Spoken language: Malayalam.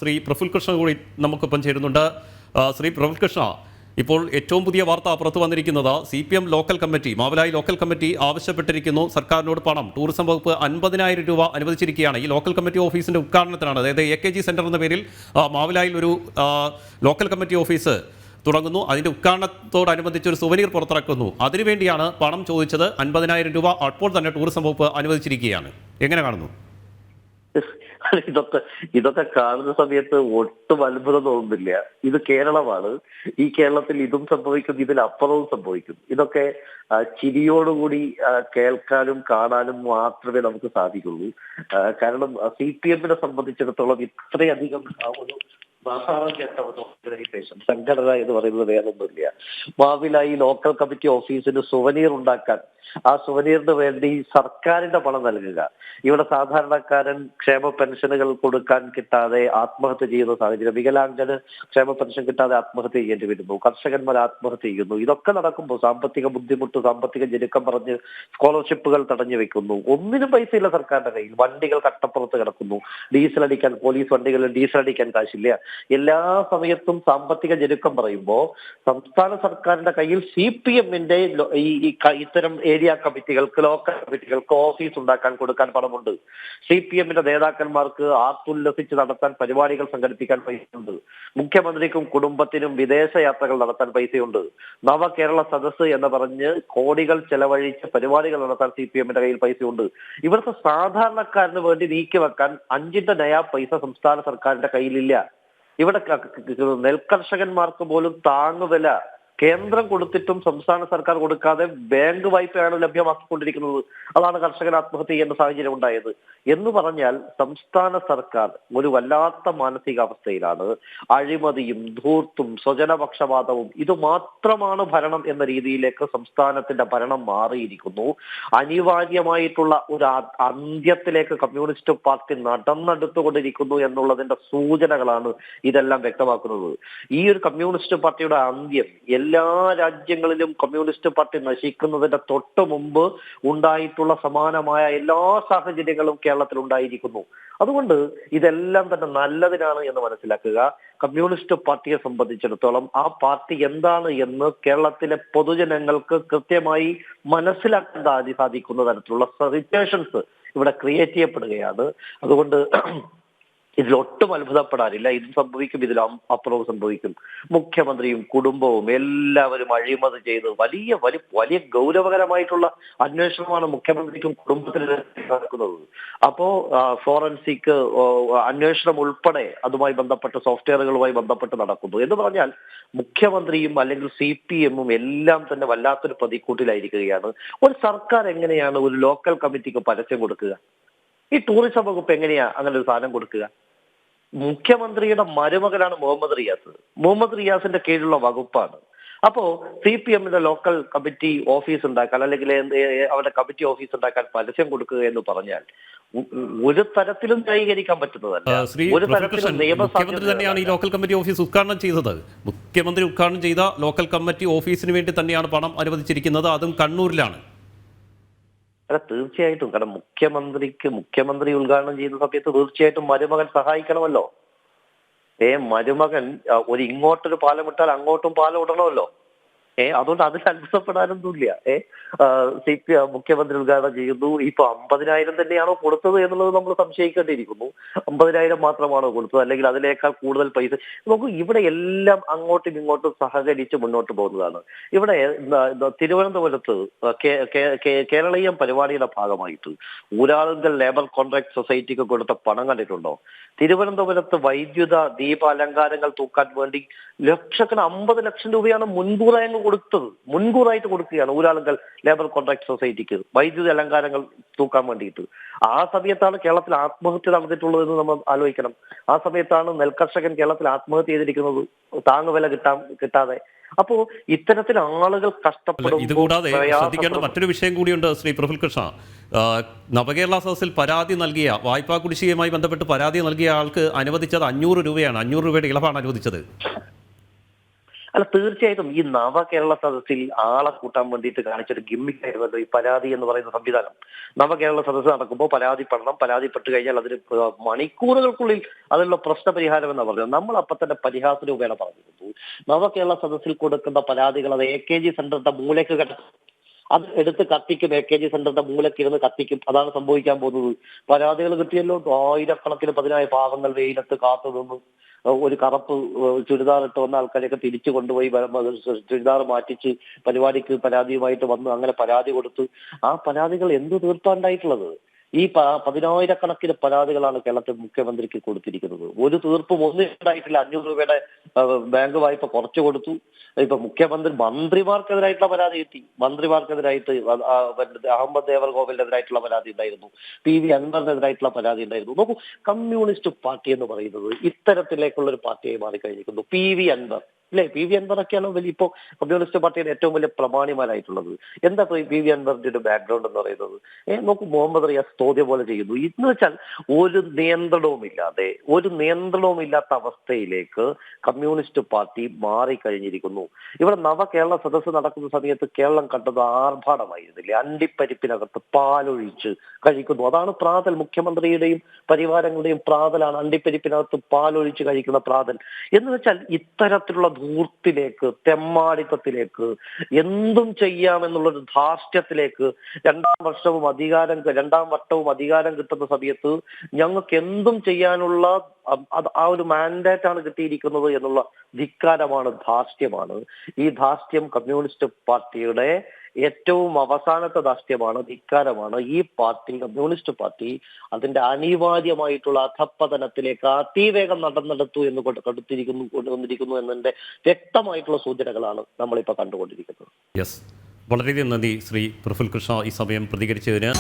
ശ്രീ പ്രഫുൽ കൃഷ്ണ കൂടി നമുക്കൊപ്പം ചേരുന്നുണ്ട്. ശ്രീ പ്രഫുൽ കൃഷ്ണ, ഇപ്പോൾ ഏറ്റവും പുതിയ വാർത്ത പുറത്തു വന്നിരിക്കുന്നത് CPM local committee, Mavilayi local committee ആവശ്യപ്പെട്ടിരിക്കുന്നു സർക്കാരിനോട് പണം. ടൂറിസം വകുപ്പ് 50,000 രൂപ അനുവദിച്ചിരിക്കുകയാണ് ഈ ലോക്കൽ കമ്മിറ്റി ഓഫീസിന്റെ ഉദ്ഘാടനത്തിനാണ്. അതായത് AKG സെന്റർ എന്ന പേരിൽ മാവിലായിൽ ഒരു ലോക്കൽ കമ്മിറ്റി ഓഫീസ് തുടങ്ങുന്നു. അതിന്റെ ഉദ്ഘാടനത്തോടനുബന്ധിച്ച് ഒരു സുവനീർ പുറത്തിറക്കുന്നു. അതിനുവേണ്ടിയാണ് പണം ചോദിച്ചത്. 50,000 രൂപ അപ്പോൾ തന്നെ ടൂറിസം വകുപ്പ് അനുവദിച്ചിരിക്കുകയാണ്. എങ്ങനെ കാണുന്നു? ഇതൊക്കെ കാണുന്ന സമയത്ത് ഒട്ടും അത്ഭുതം തോന്നുന്നില്ല. ഇത് കേരളമാണ്. ഈ കേരളത്തിൽ ഇതും സംഭവിക്കും, ഇതിലപ്പുറവും സംഭവിക്കും. ഇതൊക്കെ ചിരിയോടുകൂടി കേൾക്കാനും കാണാനും മാത്രമേ നമുക്ക് സാധിക്കുള്ളൂ. കാരണം CPM-നെ സംബന്ധിച്ചിടത്തോളം ഇത്രയധികം ഒരു ഓർഗനൈസേഷൻ സംഘടന എന്ന് പറയുന്നത് വേറൊന്നുമില്ല. മാവിലായി ലോക്കൽ കമ്മിറ്റി ഓഫീസിന് സുവനീർ ഉണ്ടാക്കാൻ, ആ സുവനീറിന് വേണ്ടി സർക്കാരിന്റെ പണം നൽകുക, ഇവിടെ സാധാരണക്കാരൻ ക്ഷേമ പെൻഷനുകൾ കൊടുക്കാൻ കിട്ടാതെ ആത്മഹത്യ ചെയ്യുന്ന സാഹചര്യം, വികലാംഗന് ക്ഷേമ പെൻഷൻ കിട്ടാതെ ആത്മഹത്യ ചെയ്യേണ്ടി വരുന്നു, കർഷകന്മാർ ആത്മഹത്യ ചെയ്യുന്നു. ഇതൊക്കെ നടക്കുമ്പോൾ സാമ്പത്തിക ബുദ്ധിമുട്ട്, സാമ്പത്തിക ഞെരുക്കം പറഞ്ഞ് സ്കോളർഷിപ്പുകൾ തടഞ്ഞു വെക്കുന്നു. ഒന്നിനും പൈസയില്ല സർക്കാരിന്റെ കയ്യിൽ. വണ്ടികൾ കട്ടപ്പുറത്ത് കിടക്കുന്നു. ഡീസൽ അടിക്കാൻ, പോലീസ് വണ്ടികളിൽ ഡീസൽ അടിക്കാൻ കാശില്ല. എല്ലാ സമയത്തും സാമ്പത്തിക ഞെരുക്കം പറയുമ്പോൾ സംസ്ഥാന സർക്കാരിന്റെ കയ്യിൽ CPM-ന്റെ ഇത്തരം ഏരിയ കമ്മിറ്റികൾക്ക്, ലോക്കൽ കമ്മിറ്റികൾക്ക് ഓഫീസ് ഉണ്ടാക്കാൻ കൊടുക്കാൻ പണമുണ്ട്. CPM-ന്റെ നേതാക്കന്മാർക്ക് ആർത്തുല്ലസിച്ച് നടത്താൻ പരിപാടികൾ സംഘടിപ്പിക്കാൻ പൈസയുണ്ട്. മുഖ്യമന്ത്രിക്കും കുടുംബത്തിനും വിദേശ യാത്രകൾ നടത്താൻ പൈസയുണ്ട്. നവകേരള സദസ്സ് എന്ന് പറഞ്ഞ് കോടികൾ ചെലവഴിച്ച് പരിപാടികൾ നടത്താൻ CPM-ന്റെ കയ്യിൽ പൈസയുണ്ട്. ഇവിടുത്തെ സാധാരണക്കാരന് വേണ്ടി നീക്കിവെക്കാൻ 5 നയാ പൈസ സംസ്ഥാന സർക്കാരിന്റെ കയ്യിലില്ല. ഇവിടെ നെൽകർഷകന്മാർക്ക് പോലും താങ്ങുവില കേന്ദ്രം കൊടുത്തിട്ടും സംസ്ഥാന സർക്കാർ കൊടുക്കാതെ ബാങ്ക് വായ്പയാണ് ലഭ്യമാക്കിക്കൊണ്ടിരിക്കുന്നത്. അതാണ് കർഷകൻ ആത്മഹത്യ ചെയ്യുന്ന സാഹചര്യം ഉണ്ടായത്. എന്ന് പറഞ്ഞാൽ സംസ്ഥാന സർക്കാർ ഒരു വല്ലാത്ത മാനസികാവസ്ഥയിലാണ്. അഴിമതിയും ധൂർത്തും സ്വജനപക്ഷപാതവും ഇത് മാത്രമാണ് ഭരണം എന്ന രീതിയിലേക്ക് സംസ്ഥാനത്തിന്റെ ഭരണം മാറിയിരിക്കുന്നു. അനിവാര്യമായിട്ടുള്ള ഒരു അന്ത്യത്തിലേക്ക് കമ്മ്യൂണിസ്റ്റ് പാർട്ടി നടന്നെടുത്തുകൊണ്ടിരിക്കുന്നു എന്നുള്ളതിന്റെ സൂചനകളാണ് ഇതെല്ലാം വ്യക്തമാക്കുന്നത്. ഈ ഒരു കമ്മ്യൂണിസ്റ്റ് പാർട്ടിയുടെ അന്ത്യം എല്ലാ രാജ്യങ്ങളിലും കമ്മ്യൂണിസ്റ്റ് പാർട്ടി നശിക്കുന്നതിന്റെ തൊട്ട് മുമ്പ് ഉണ്ടായിട്ടുള്ള സമാനമായ എല്ലാ സാഹചര്യങ്ങളും കേരളത്തിൽ ഉണ്ടായിരിക്കുന്നു. അതുകൊണ്ട് ഇതെല്ലാം തന്നെ നല്ലതിനാണ് എന്ന് മനസ്സിലാക്കുക. കമ്മ്യൂണിസ്റ്റ് പാർട്ടിയെ സംബന്ധിച്ചിടത്തോളം ആ പാർട്ടി എന്താണ് എന്ന് കേരളത്തിലെ പൊതുജനങ്ങൾക്ക് കൃത്യമായി മനസ്സിലാക്കാൻ സാധിക്കുന്ന തരത്തിലുള്ള സിറ്റുവേഷൻസ് ഇവിടെ ക്രിയേറ്റ് ചെയ്യപ്പെടുകയാണ്. അതുകൊണ്ട് ഇതിലൊട്ടും അത്ഭുതപ്പെടാനില്ല. ഇത് സംഭവിക്കും, ഇതിലപ്പുറവും സംഭവിക്കും. മുഖ്യമന്ത്രിയും കുടുംബവും എല്ലാവരും അഴിമതി ചെയ്ത് വലിയ ഗൗരവകരമായിട്ടുള്ള അന്വേഷണമാണ് മുഖ്യമന്ത്രിക്കും കുടുംബത്തിനും നടക്കുന്നത്. അപ്പോ ഫോറൻസിക് അന്വേഷണം ഉൾപ്പെടെ അതുമായി ബന്ധപ്പെട്ട് സോഫ്റ്റ്വെയറുകളുമായി ബന്ധപ്പെട്ട് നടക്കുന്നു. എന്ന് പറഞ്ഞാൽ മുഖ്യമന്ത്രിയും അല്ലെങ്കിൽ CPM-ഉം എല്ലാം തന്നെ വല്ലാത്തൊരു പ്രതിക്കൂട്ടിലായിരിക്കുകയാണ്. ഒരു സർക്കാർ എങ്ങനെയാണ് ഒരു ലോക്കൽ കമ്മിറ്റിക്ക് പരസ്യം കൊടുക്കുക? ഈ ടൂറിസം വകുപ്പ് എങ്ങനെയാ അങ്ങനെ ഒരു സാധനം കൊടുക്കുക? മുഖ്യമന്ത്രിയുടെ മരുമകനാണ് മുഹമ്മദ് റിയാസിന്റെ കീഴിലുള്ള വകുപ്പാണ്. അപ്പോ CPM-ന്റെ ലോക്കൽ കമ്മിറ്റി ഓഫീസ് ഉണ്ടാക്കാൻ, അല്ലെങ്കിൽ അവരുടെ കമ്മിറ്റി ഓഫീസ് ഉണ്ടാക്കാൻ പരസ്യം കൊടുക്കുക എന്ന് പറഞ്ഞാൽ ഒരു തരത്തിലും ന്യായീകരിക്കാൻ പറ്റുന്നതല്ല. ഒരു തരത്തിലും മുഖ്യമന്ത്രി തന്നെയാണ് ഈ ലോക്കൽ കമ്മിറ്റി ഓഫീസ് ഉദ്ഘാടനം ചെയ്തത്. മുഖ്യമന്ത്രി ഉദ്ഘാടനം ചെയ്ത ലോക്കൽ കമ്മിറ്റി ഓഫീസിന് വേണ്ടി തന്നെയാണ് പണം അനുവദിച്ചിരിക്കുന്നത്. അതും കണ്ണൂരിലാണ്. അല്ല, തീർച്ചയായിട്ടും. കാരണം മുഖ്യമന്ത്രി ഉദ്ഘാടനം ചെയ്യുന്ന സമയത്ത് തീർച്ചയായിട്ടും മരുമകൻ സഹായിക്കണമല്ലോ. മരുമകൻ ഇങ്ങോട്ടൊരു പാലം ഇട്ടാൽ അങ്ങോട്ടും പാലം ഇടണമല്ലോ. അതുകൊണ്ട് അതിൽ അത്ഭുതപ്പെടാനൊന്നുമില്ല. മുഖ്യമന്ത്രി ഉദ്ഘാടനം ചെയ്യുന്നു. ഇപ്പൊ 50,000 തന്നെയാണോ കൊടുത്തത് എന്നുള്ളത് നമ്മൾ സംശയിക്കേണ്ടിയിരിക്കുന്നു. 50,000 മാത്രമാണോ കൊടുത്തത്, അല്ലെങ്കിൽ അതിനേക്കാൾ കൂടുതൽ പൈസ? നമുക്ക് ഇവിടെ എല്ലാം അങ്ങോട്ടും ഇങ്ങോട്ടും സഹകരിച്ച് മുന്നോട്ട് പോകുന്നതാണ്. ഇവിടെ തിരുവനന്തപുരത്ത് കേരളീയം പരിപാടിയുടെ ഭാഗമായിട്ട് ഊരാളുങ്കൽ ലേബർ കോൺട്രാക്ട് സൊസൈറ്റിക്ക് കൊടുത്ത പണം കണ്ടിട്ടുണ്ടോ? തിരുവനന്തപുരത്ത് വൈദ്യുത ദീപ അലങ്കാരങ്ങൾ തൂക്കാൻ വേണ്ടി ലക്ഷക്കണക്കിന് 50 ലക്ഷം രൂപയാണ് മുൻകൂറായിട്ട് കൊടുക്കുകയാണ് ഊരാളുങ്കൽ ലേബർ കോൺട്രാക്ട് സൊസൈറ്റിക്ക് വൈദ്യുതി അലങ്കാരങ്ങൾ തൂക്കാൻ വേണ്ടിയിട്ട്. ആ സമയത്താണ് കേരളത്തിൽ ആത്മഹത്യ നടന്നിട്ടുള്ളത് എന്ന് നമ്മൾ ആലോചിക്കണം. ആ സമയത്താണ് നെൽകർഷകൻ കേരളത്തിൽ ആത്മഹത്യ ചെയ്തിരിക്കുന്നത്, താങ്ങുവില കിട്ടാതെ. അപ്പോ ഇത്തരത്തിൽ ആളുകൾ കഷ്ടപ്പെടും. ഇതുകൂടാതെ ശ്രദ്ധിക്കേണ്ട മറ്റൊരു വിഷയം കൂടിയുണ്ട് ശ്രീ പ്രഫുൽ കൃഷ്ണ. നവകേരള സദസ്സിൽ പരാതി നൽകിയ, വായ്പാ കുടിശ്ശികയുമായി ബന്ധപ്പെട്ട് പരാതി നൽകിയ ആൾക്ക് അനുവദിച്ചത് 500 രൂപയാണ്. 500 രൂപയുടെ ഇളവാണ് അനുവദിച്ചത്. അല്ല, തീർച്ചയായിട്ടും ഈ നവകേരള സദസ്സിൽ ആളെ കൂട്ടാൻ വേണ്ടിയിട്ട് കാണിച്ചൊരു ഗിമ്മിക്കായിരുന്നല്ലോ ഈ പരാതി എന്ന് പറയുന്ന സംവിധാനം. നവകേരള സദസ്സ് നടക്കുമ്പോൾ പരാതിപ്പെടണം, പരാതിപ്പെട്ട് കഴിഞ്ഞാൽ അതിന് മണിക്കൂറുകൾക്കുള്ളിൽ അതിനുള്ള പ്രശ്നപരിഹാരം എന്നാണ് പറഞ്ഞത്. നമ്മൾ അപ്പൊ തന്നെ പരിഹാസ രൂപേണ പറഞ്ഞിരുന്നു, നവകേരള സദസ്സിൽ കൊടുക്കുന്ന പരാതികൾ അത് AKG സെന്ററിന്റെ മൂലയ്ക്ക് കിടക്കും, അത് എടുത്ത് കത്തിക്കും, AKG സെന്ററിന്റെ മൂലയ്ക്ക് ഇരുന്ന് കത്തിക്കും. അതാണ് സംഭവിക്കാൻ പോകുന്നത്. പരാതികൾ കിട്ടിയല്ലോ, ആയിരക്കണക്കിന് 10,000 പാവങ്ങൾ വെയിലത്ത് കാത്തു നിന്ന് ഒരു കറുപ്പ് ചുരിദാർ ഇട്ട് വന്ന ആൾക്കാരെയൊക്കെ തിരിച്ചു കൊണ്ടുപോയി ചുരിദാർ മാറ്റിച്ച് പരിപാടിക്ക് പരാതിയുമായിട്ട് വന്ന് അങ്ങനെ പരാതി കൊടുത്ത് ആ പരാതികൾ എന്ത് തീർപ്പാണ്ടായിട്ടുള്ളത്? ഈ 10,000-കണക്കിന് പരാതികളാണ് കേരളത്തിൽ മുഖ്യമന്ത്രിക്ക് കൊടുത്തിരിക്കുന്നത്. ഒരു തീർപ്പും ഒന്നും ഉണ്ടായിട്ടില്ല. 500 രൂപയുടെ ബാങ്ക് വായ്പ കുറച്ചു കൊടുത്തു. ഇപ്പൊ മന്ത്രിമാർക്കെതിരായിട്ടുള്ള പരാതി കിട്ടി. മന്ത്രിമാർക്കെതിരായിട്ട് അഹമ്മദ് ദേവർകോവിലിനെതിരായിട്ടുള്ള പരാതി ഉണ്ടായിരുന്നു, PV അൻവറിനെതിരായിട്ടുള്ള പരാതി ഉണ്ടായിരുന്നു. നോക്കൂ, കമ്മ്യൂണിസ്റ്റ് പാർട്ടി എന്ന് പറയുന്നത് ഇത്തരത്തിലേക്കുള്ള ഒരു പാർട്ടിയായി മാറിക്കഴിഞ്ഞിരിക്കുന്നു. PV അൻവർ അല്ലെ, PV അൻവറൊക്കെയാണ് ഇപ്പോ കമ്മ്യൂണിസ്റ്റ് പാർട്ടിയുടെ ഏറ്റവും വലിയ പ്രമാണിമാരായിട്ടുള്ളത്. എന്താ PV അൻവറിന്റെ ഒരു ബാക്ക്ഗ്രൗണ്ട് എന്ന് പറയുന്നത്? നോക്കൂ, മുഹമ്മദ് റിയാസ് തോന്നിയ പോലെ ചെയ്യുന്നു. എന്ന് വെച്ചാൽ ഒരു നിയന്ത്രണവും ഇല്ലാത്ത അവസ്ഥയിലേക്ക് കമ്മ്യൂണിസ്റ്റ് പാർട്ടി മാറിക്കഴിഞ്ഞിരിക്കുന്നു. ഇവിടെ നവകേരള സദസ്സ് നടക്കുന്ന സമയത്ത് കേരളം കണ്ടത് ആർഭാടമായിരുന്നില്ലേ? അണ്ടിപ്പരിപ്പിനകത്ത് പാലൊഴിച്ച് കഴിക്കുന്നു. അതാണ് പ്രാതൽ. മുഖ്യമന്ത്രിയുടെയും പരിവാരങ്ങളുടെയും പ്രാതലാണ് അണ്ടിപ്പരിപ്പിനകത്ത് പാലൊഴിച്ച് കഴിക്കുന്ന പ്രാതൽ. എന്ന് വെച്ചാൽ ഇത്തരത്തിലുള്ള ധൂർത്തിലേക്ക്, തെമ്മാടിത്തത്തിലേക്ക്, എന്തും ചെയ്യാമെന്നുള്ളൊരു ധാർഷ്ട്യത്തിലേക്ക് രണ്ടാം വട്ടവും അധികാരം കിട്ടുന്ന സമയത്ത് ഞങ്ങൾക്ക് എന്തും ചെയ്യാനുള്ള ആ ഒരു മാൻഡേറ്റ് ആണ് കിട്ടിയിരിക്കുന്നത് എന്നുള്ള ധിക്കാരമാണ്, ധാർഷ്ട്യമാണ്. ഈ ധാർഷ്ട്യം കമ്മ്യൂണിസ്റ്റ് പാർട്ടിയുടെ ഏറ്റവും അവസാനത്തെ ധാർഷ്ട്യമാണ്, ധിക്കാരമാണ്. ഈ പാർട്ടി, കമ്മ്യൂണിസ്റ്റ് പാർട്ടി, അതിന്റെ അനിവാര്യമായിട്ടുള്ള അധപ്പതനത്തിലേക്ക് അതിവേഗം നടന്നെടുത്തു എന്ന് കൊണ്ടുവന്നിരിക്കുന്നു എന്നതിന്റെ വ്യക്തമായിട്ടുള്ള സൂചനകളാണ് നമ്മളിപ്പോൾ കണ്ടുകൊണ്ടിരിക്കുന്നത്. യെസ്, വളരെയധികം നന്ദി ശ്രീ പ്രഫുൽ കൃഷ്ണ ഈ സമയം പ്രതികരിച്ചതിന്.